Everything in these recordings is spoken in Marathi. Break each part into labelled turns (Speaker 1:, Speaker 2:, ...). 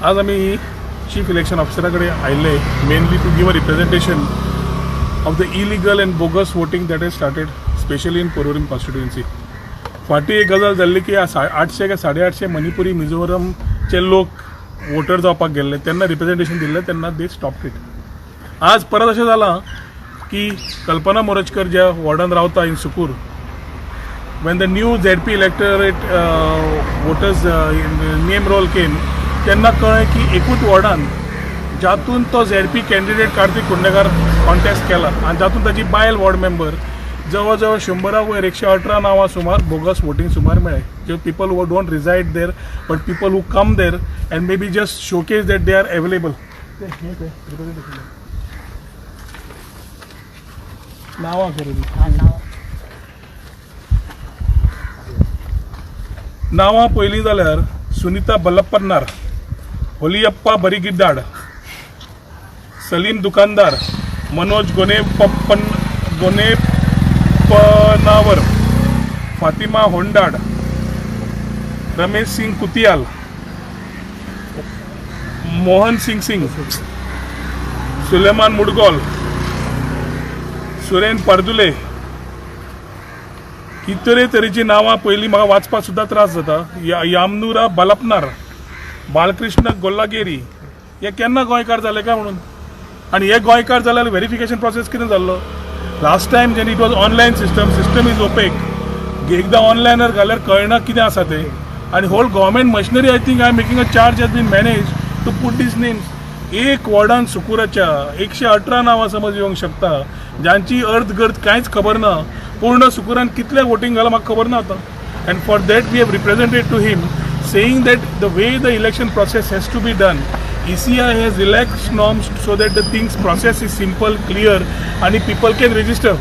Speaker 1: आज आम्ही चीफ इलेक्शन ऑफिसराकडे आयले mainly to give a representation of the illegal and bogus voting that is started specially in Porvorim constituency. फाटी एक गजाल जाल्ली की 800 काय 850 मणिपुरी मिझोरमचे लोक वोटर जावपाक गेल्ले तेन्ना रिप्रेझेंटेशन दिल्लें तेन्ना दे स्टॉप्ड इट. आज परत अशें जालां की कल्पना मोरजकर ज्या वॉर्डान रावता in Sukkur, when the new ZP electorate voters name roll came, तेन्ना कळ्ळें की एकूच वॉर्डान जातून तो ZP कॅन्डिडेट कार्तिक कुंडेकार कॉन्टेस्ट केला आनी जातून ताची बायल वॉर्ड मेंबर जवळ जवळ 100 वयर 118 नांवां सुमार बोगस वोटींग सुमार मेळ्ळे. जे people who don't reside there but people who come there and may be just showcase that they are available. नांवां नांवां पयलीं जाल्यार सुनीता बल्लप्पनार, होलियप्पा बरीगिड्डाड, सलीम दुकानदार, मनोज गोनेपनावर, फातिमा होंडाड, रमेश सिंग कुतियाल, मोहन सिंग, सुलेमान मुडगोल, सुरेन परदुले. कितरे तरेची नांवां पयलीं म्हाका वाचपाक सुद्दां त्रास जाता. यामनुरा बालपनार, बालकृष्ण गोल्लागेरी हे केन्ना गोंयकार जाले काय म्हणून. आनी हे गोंयकार जाल्यार व्हेरिफिकेशन प्रोसेस कितें जाल्लो. लास्ट टायम जेन्ना it was online system is opaque. एकदां ऑनलायनर घाल्यार कळना कितें आसा तें. आनी whole government machinery I think I am making a charge has been manage to put these names. एक वॉर्डान सुकुराच्या 118 नांवां समज येवंक शकता जांची अर्द गर्द कांयच खबर ना. पूर्ण सुकुरान कितले वोटींग घाला म्हाका खबर ना आता. And for that we have represented to him saying that the way the election process has to be done. ECI has relaxed norms so that the things process is simple, clear, and people can register.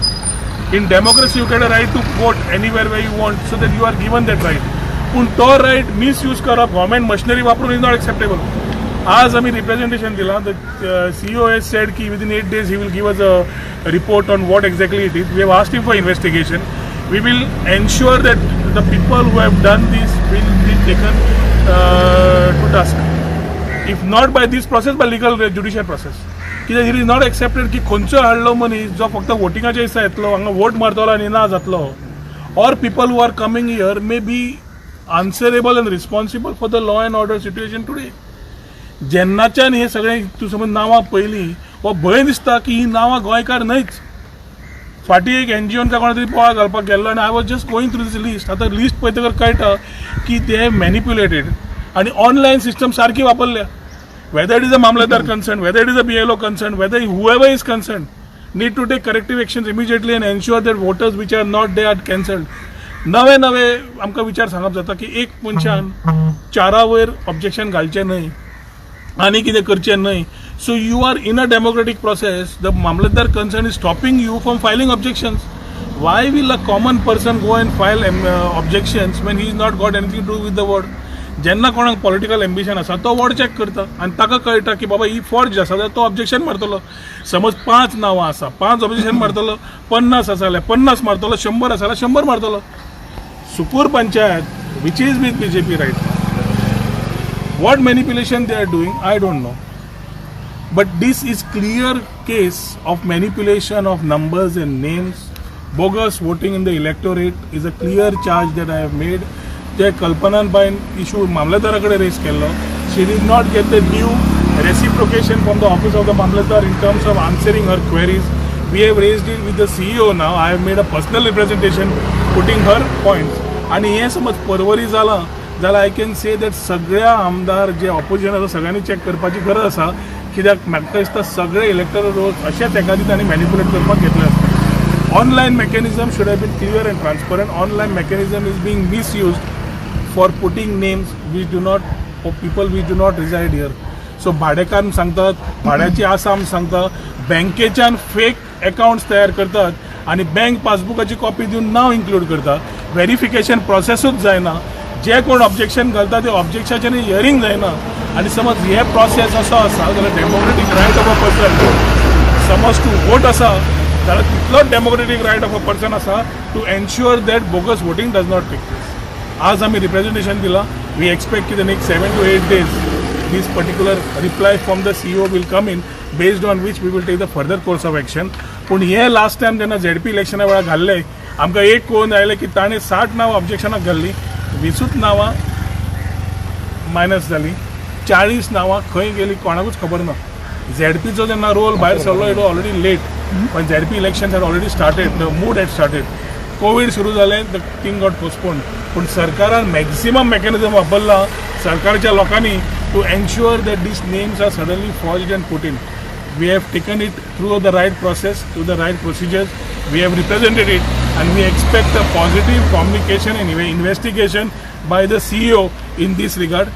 Speaker 1: In democracy, you get a right to vote anywhere where you want, so that you are given that right. पण तो right misuse करप government machinery वापरून is not acceptable. आज आम्ही रिप्रेझेंटेशन दिला. द CEO has said की within 8 days he will give us a report on what exactly it is. We have asked him for investigation. We will ensure that the people who have done this will be taken to task. If not by this process, by legal judicial process. कित्याक इट इज नॉट एक्सेप्टेड की खंयचो हाडलो मनीस जो फक्त वोटिंगाच्या दिसा येतलो हांगा वोट मारतलो आनी ना जातलो. Or people who are coming here may be answerable and responsible for the law and order situation today. जेन्नाच्यान हे सगळे तूं समज नांवां पयलीं हो भंय दिसता की ही नांवां गोंयकार न्हयच. फाटीं एक NGOन काय कोणा तरी पोळा घालपाक गेल्लो आनी I was just going through this list. आतां लिस्ट पळयतकर कळटा की ते हॅव मॅनिप्युलेटेड आनी ऑनलायन सिस्टम सारकी वापरल्या. Whether it is a Mamlatdar concerned, whether it is a BLO concerned, whether whoever is concerned, need to take corrective actions immediately and ensure that voters which are not there are cancelled. नवे आमकां विचार सांगप जाता की एक मनशान 4 वयर ऑब्जेक्शन घालचें न्हय आनी कितें करचें न्हय. So you are in a democratic process. The Mamlatdar concern is stopping you from filing objections. Why will a common person go and file objections when he has not got anything to do with the word? जेन्ना कोणाक पॉलिटिकल एम्बिशन आसा तो वॉर्ड चॅक करता आनी ताका कळटा की बाबा ही फॉर्ज आसा जाल्यार तो ऑब्जेक्शन मारतलो. समज 5 नांवां आसा 5 ऑब्जेक्शन मारतलो. 50 आसा जाल्यार 50 मारतलो. 100 आसा जाल्यार 100 मारतलो. Sukur panchayat which is with BJP right. What manipulation they are doing I don't know. But this is clear case of manipulation of numbers and names. Bogus voting in the electorate is a clear charge that I have made. जे कल्पनाबाईन इशू मामलेदाराकडे रेस केल्लो. She did not get the new reciprocation from the office of the mamlatdar in terms of answering her queries. We have raised it with the CEO now. I have made a personal representation putting her points. आणि हे समज परवरी जालां जाल्यार आय कॅन से दॅट सगळ्या आमदार जे ऑपोजिशन आसा सगळ्यांनी चॅक करपाची गरज आसा. कित्याक म्हाका दिसता सगळे इलेक्टोरल रोल्स अशेच एका दिसांनी मॅनिप्युलेट करपाक घेतले आसता. Online mechanism should have been clear and transparent. Online mechanism is being misused for putting names which do not, for people which do not reside here. So भाडेकार सांगतात, भाड्याची आसाम सांगता, बँकेच्यान फेक अकाउंट्स तयार करतात आणि बँक पासबुकाची कॉपी दिवन नाव इन्क्लूड करतात. व्हेरिफिकेशन प्रोसेसूच जायना. जे कोण ऑब्जेक्शन घालता ते ऑब्जेक्शनाचेर हियरिंग जायना. आणि समज हे प्रोसेस असो आसा जाल्यार democratic right of a person समज टू वोट आसा जाल्यार तितलोच democratic right of a person आसा to ensure that bogus voting does not take place. आज आम्ही रिप्रेझेंटेशन दिला. वी एक्सपेक्ट की the next 7 to 8 days this particular reply from the CEO will come in, based on which we will take the further course of action. पूण हे लास्ट टायम जेन्ना ZP इलेक्शना वेळार घाल्ले आमकां एक कळून आयलें की ताणें 60 नांवां ऑब्जेक्शनाक घाल्लीं, 20 नांवां मायनस जालीं, 40 नांवां खंय गेलीं कोणाकूच खबर ना. ZPचो जेन्ना रोल भायर सरलो इट वॉज ऑलरेडी लेट, पण ZP election had already started, the mood had started. Covid सुरू जालें, द थिंग गॉट पोस्टपोन्ड. पूण सरकारान मॅक्झिमम मेकॅनिझम वापरला सरकारच्या लोकांनी to ensure that these names are suddenly forged and put in. We have taken it through the right process, through the right procedures. We have represented it, and we expect a positive communication and investigation by the CEO in this regard.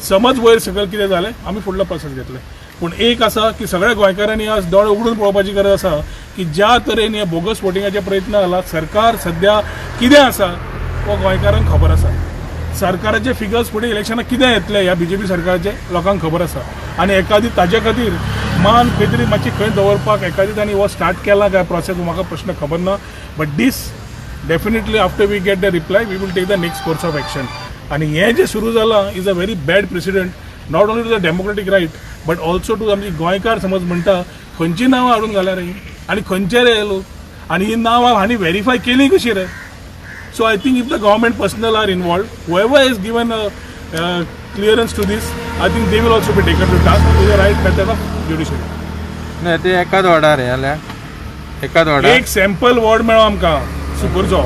Speaker 1: समज वयर सकयल कितें जालें आमी फुडलो प्रोसेस घेतले. पूण एक आसा की सगळ्या गोंयकारांनी आज दोळे उगडून पळोवपाची गरज आसा की ज्या तरेन हे बोगस वोटिंगाचे प्रयत्न जाला, सरकार सध्या कितें आसा हो गोंयकारांक खबर आसा. सरकाराचे फिगर्स फुडें इलेक्शनाक कितें येतले ह्या BJP सरकाराचे लोकांक खबर आसा. आनी एकादी ताजे खातीर मान खंय तरी मातशी खंय दवरपाक एकादी तांणी हो स्टार्ट केला काय प्रोसेस म्हाका प्रश्न खबर ना. But these definitely after we get the reply we will take the next course of action. आनी हें जें सुरू जालां is a very bad precedent, not only to the democratic right but also to आमची गोंयकार समज म्हणटा खंयची नांवां हाडून घाल्यार रे आनी खंयचे रे लोक, आनी ही नांवां हांणी व्हेरीफाय केली कशी रे. So I think if the government personnel are involved, whoever is given a clearance to this, I think they will also be taken to task to the right method of judiciary.
Speaker 2: नाही ते एकाच वॉर्डार रे जाल्यार एकाच वॉर्डार
Speaker 1: एक सॅम्पल वॉर्ड मेळ्ळो आमकां सुपूरचो.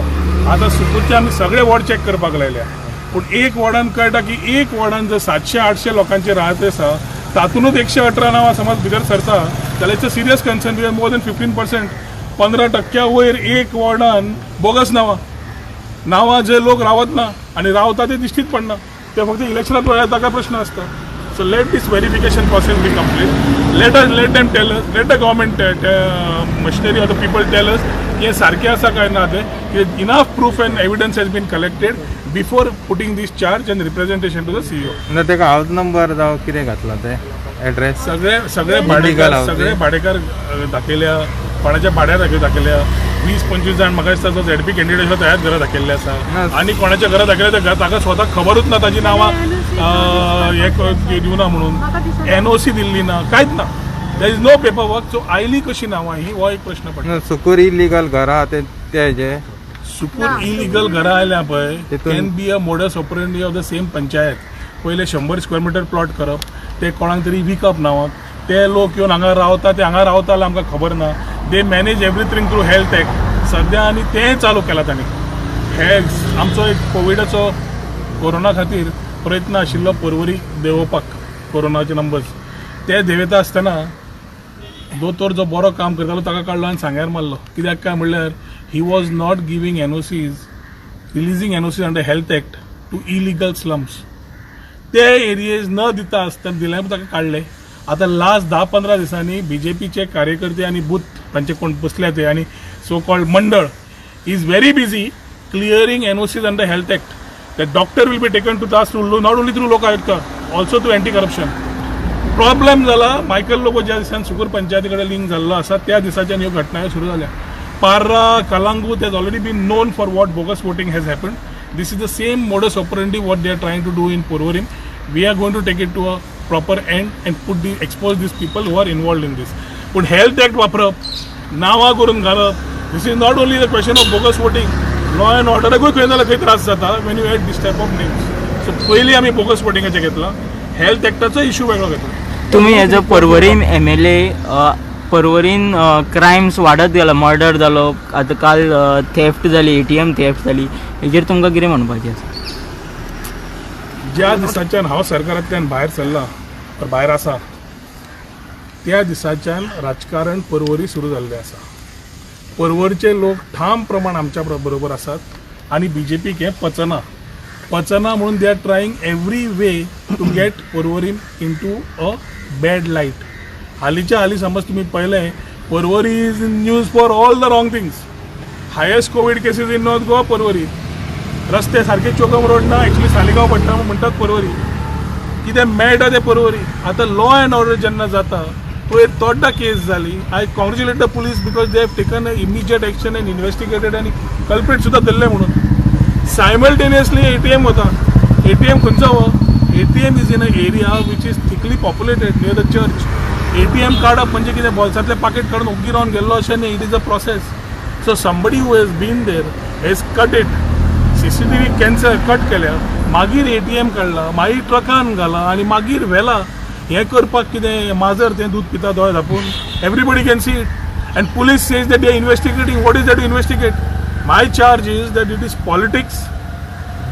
Speaker 1: आतां सुपूरचे आमी सगळे वॉर्ड चॅक करपाक लायल्या, पूण एक वॉर्डान कळटा की एक वॉर्डान जर 700-800 लोकांचे राहत आसा तातूंतच 118 नांवां समज भितर सरता जाल्यार it's a serious concern. We are more than 15%, 15% वयर एक वॉर्डान बोगस नांवां जे लोक रावत ना आनी रावता ते दिश्टीच पडना, ते फक्त इलेक्शनात वेळार ताका प्रश्न आसता. So let these verification process be complete. Let them tell us, let the government machinery of the people tell us हे सारकें आसा काय ना ते. Enough proof and evidence has been collected before putting these charge and representation to the CEO.
Speaker 2: ना तेका हाऊस नंबर जावं कितें घातला ते एड्रेस
Speaker 1: सगळे भाडेकार दाखयल्या, कोणाच्या भाड्यार दाखयल्या. 20-25 जाण म्हाका दिसता जो ZP कॅन्डिडेट आसा त्याच घरा दाखयल्ले आसा, आनी कोणाच्या घरा दाखयल्या ताका स्वताक खबरूच ना ताजी नांवां हे दिवना म्हणून, NOC दिल्ली ना, कांयच ना. There is no paper work. So आयली कशी नांवां ही हो एक प्रश्न पडटा.
Speaker 2: सुकूर इलिगल घरा ते हेजे
Speaker 1: सुकूर इलिगल घरा आयल्या पळय can be a modus operandi of the same panchayat. पयले 100 स्क्वेअर मिटर प्लॉट करप, ते कोणाक तरी विकप नांवाक, ते लोक येवन हांगा रावता, ते हांगा रावता जाल्यार आमकां खबर ना. They manage everything through health act सद्या, आनी तें चालू केलां तांणी. हे आमचो एक कोविडाचो कोरोना खातीर प्रयत्न आशिल्लो पर्वरी देंवोवपाक कोरोनाचे नंबर्स, ते देंवयता आसतना दोतोर जो बरो काम करतालो ताका काडलो आनी सांग्यार मारलो. कित्याक काय म्हणल्यार he was not giving NOCs, releasing NOCs under health act to illegal slums. ते एरियेज न दिता आसतना दिल्यार ताका काडले. आता लास्ट 10-15 दिसांनी BJPचे कार्यकर्ते आणि बूथ तांचे कोण बसले ते आणि सो कॉल्ड मंडळ is very busy clearing NOCs under health act. The doctor will be taken to task not only through Lokayukta, also to anti corruption. Problem जाला मायकल लोबो ज्या दिसान सुकूर पंचायती कडेन लिंक जाल्लो आसा त्या दिसाच्यान ह्यो घटना सुरू जाल्या. Parra, Calangute has already been known for what bogus voting has happened. This is the same modus operandi what they are trying to do in Porvorim. We are going to take it to a proper end and expose these people who are involved in this. But health act वापरप, नांवां करून घालप, this is not only the question of bogus voting. Law and order खंय जाल्यार खंय त्रास जाता when you add this type of names. So पयलीं आमी bogus votingचे घेतला, हेल्थ एक्टाचो इश्यू वेगळो घेतला.
Speaker 3: तुम्ही as a Porvorim MLA Porvorim crimes वाडत गेलो, मर्डर जालो, आतां काल थेफ्ट जाली, ATM थेफ्ट जाली, हेजेर तुमकां कितें म्हणपाचें आसा?
Speaker 1: ज्या दिसाच्यान हांव सरकारांतल्यान भायर सरला भायर आसा त्या दिसाच्यान राजकारण पर्वरी सुरू जाल्लें आसा. पर्वरीचे लोक ठाम प्रमाण आमच्या बरोबर आसात आनी BJPक हें पचना म्हणून they are trying every way to get Porvorim into a bad light. हालींच्या हालीं समज तुमी पळयलें Porvorim is in news for all the wrong things. Highest covid cases in north Goa Porvorim. रस्ते सारके चोकम रोड ना, एक्चुअली सालिगांव पडटा म्हणटात पर्वरी. कितें मेळटा ते पर्वरी. आतां लॉ अँड ऑर्डर जेन्ना जाता पळय तोड्डा केस जाली. I congratulate the police because they have taken a immediate action and investigated आनी कल्प्रेट सुद्दां धरले म्हणून. सायमल्टेनियसली ATM वता. ATM खंयचो हो? ATM is in a area which is thickly populated near the church. ATM काडप म्हणजे कितें बॉल्सांतले पाकीट काडून ओग्गी रावन गेल्लो अशें न्ही. It is a process. So somebody who has been there hedge cut it. CCTV cancel cut केल्या, मागीर ATM काडला, मागीर ट्रकान घाला आनी मागीर व्हेला. हें करपाक कितें माजर तें दूद पिता दोळे धापून. Everybody can see it. And police says that they are investigating. What is that to investigate? My charge is that it is politics,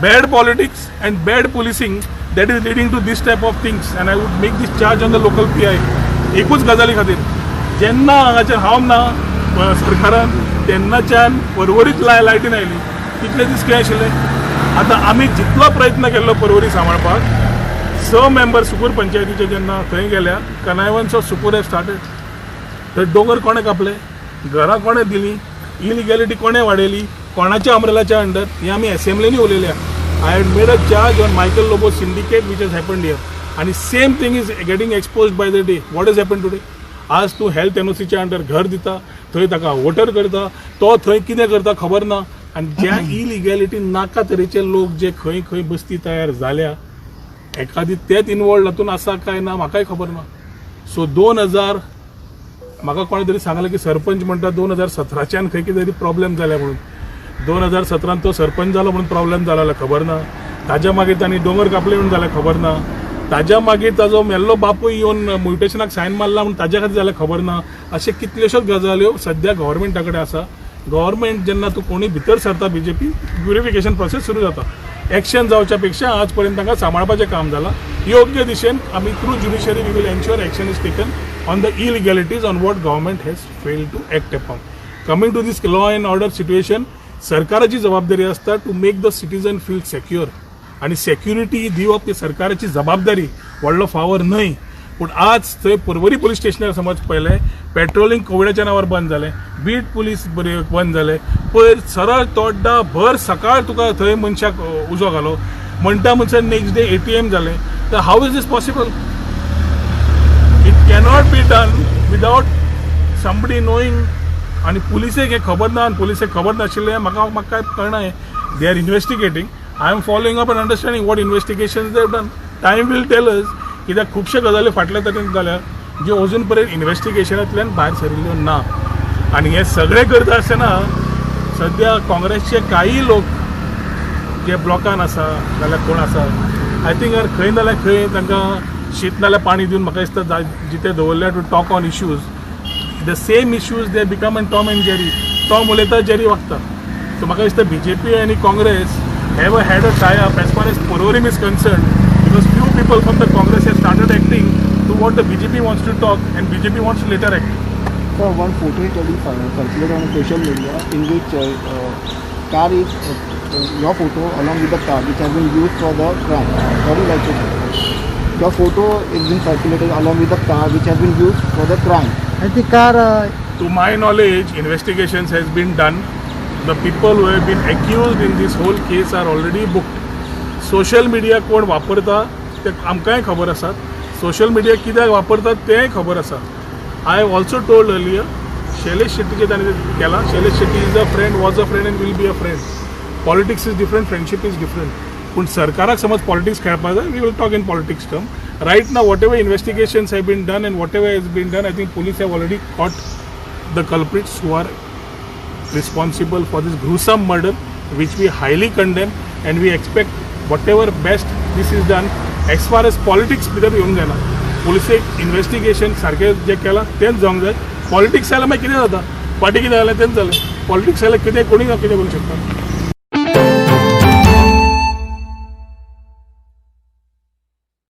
Speaker 1: bad politics and bad policing that is leading to this type of things, and I would make this charge on the local PI. एकूच गजाली खातीर जेन्ना हांगाचेर हांव ना सरकारान तेन्नाच्यान परवरीत लायटीन आयली. कितले दीस कितें आशिल्लें. आतां आमी जितलो प्रयत्न केल्लो परवरी सांबाळपाक, 6 मेंबर सुकूर पंचायतीचे जेन्ना थंय गेल्या, कनायवन्स ऑफ सुकूर हॅव स्टार्टेड. थंय दोंगर कोणें कापले, घरां कोणें दिलीं, इलिगॅलिटी कोणें वाडयली, कोणाच्या अमरेलाच्या अंडर, हे आमी असेंब्लीनी उलयल्या. I had made a charge on Michael Lobo syndicate which has happened here, आनी same thing is getting exposed by the day. What is happen today? आज तूं हेल्थ NOCच्या अंडर घर दिता, थंय ताका वोटर करता, तो थंय कितें करता खबर ना. आनी ज्या इलिगॅलिटी नाका तरेचे लोक जे खंय खंय बस्ती तयार जाल्या, एखादी तेच इनवॉल्ड हातून आसा काय ना म्हाकाय खबर ना. सो 2000 म्हाका कोणे तरी सांगलें की सरपंच म्हणटा 2017च्यान खंय कितें तरी प्रॉब्लेम जाल्या म्हणून. 2017 तो सरपंच जालो म्हणून प्रॉब्लेम जाला जाल्यार खबर ना. ताज्या मागीर तांणी दोंगर कापले म्हणून जाल्यार खबर ना. ताज्या मागीर ताजो मेल्लो बापूय येवन म्युटेशनाक सायन मारला म्हणून ताज्या खातीर जाल्यार खबर ना. अशे कितल्योश्योच गजाल्यो सद्या गव्हर्मेंटा कडेन आसा. गव्हर्मेंट जेन्ना तूं कोणी भितर सरता BJP, प्युरिफिकेशन प्रोसेस सुरू जाता. एक्शन जावच्या पेक्षा आज पर्यंत तांकां सांबाळपाचें काम जालां. योग्य दिशेन आमी through judiciary we will ensure action is taken on the illegalities on what government has failed to act upon. Coming to these law and order situation, सरकाराची जबाबदारी असता to make the citizen feel secure, आणि सेक्युरिटी दिवप ती सरकाराची जबाबदारी, व्हडलो फावर न्हय. पूण आज थंय पर्वरी पुलीस स्टेशनार समज पळयलें, पेट्रोलिंग कोविडाच्या नांवार बंद जालें, बीट पुलीस बंद जालें. पयर सरळ तोड्डा भर सकाळ तुका थंय मनशाक उजो घालो म्हणटा म्हणसर नेक्स्ट डे ATM जालें. तर how is this possible? It cannot be done without somebody knowing. आणि पुलिसेक हें खबर ना, आनी पुलिसेक खबर नाशिल्लें म्हाका काय कळना. हें they are investigating. I am following up and understanding what investigation they have done. Time will tell us. कित्याक खुबश्यो गजाली फाटल्या तरेन जाल्या ज्यो अजून पर्यंत इन्व्हेस्टिगेशनांतल्यान भायर सरिल्ल्यो ना. आनी हे सगळें करता आसतना सद्या काँग्रेसचे काही लोक जे ब्लॉकान आसा नाल्यार कोण आसा, आय थिंक खंय नाल्यार खंय तांकां शीत नाल्यार पाणी दिवन म्हाका दिसता जिते दवरल्या to talk on issues. The same issues they become an Tom and Jerry. Tom उलयता, जेरी वागता. सो म्हाका दिसता BJP आनी Congress have had a tie up as far as Porvorim is concerned, because few people from the Congress have started acting to what the BJP wants to talk and BJP wants to later act.
Speaker 4: So one photo is already circulated on social media in which car is your photo along with the car which has been used for the crime. What do you like to say? Your photo is been circulated along with the car which has been used for the crime. And the car.
Speaker 1: To my knowledge, investigations has been done. The people who have been accused in this whole case are already booked. Social media कोण वापरता ते आमकांय खबर आसात. सोशल मिडिया कित्याक वापरतात तेंय खबर आसा. I have also told earlier, Shailesh शेट्टीचे ताणें केला. Shailesh Shetty is a friend, was a friend and will be a friend. Politics is different, friendship is different. पूण सरकाराक समज पॉलिटिक्स खेळपाक जाय, we will talk in politics term. Right now what ever investigations have been done and what ever has been done, I think police have already caught the culprits who are responsible for this gruesome murder, which we highly condemn, and we expect whatever best this is done. As far as politics भितर येवंक जायना. पुलिसेक इन्व्हेस्टिगेशन सारकें जें केलां तेंच जावंक जाय. पॉलिटिक्स जाल्यार मागीर कितें जाता, पार्टी कितें जाल्यार तेंच जालें. पॉलिटिक्स जाल्यार कितें कोणी कितें करूंक शकता.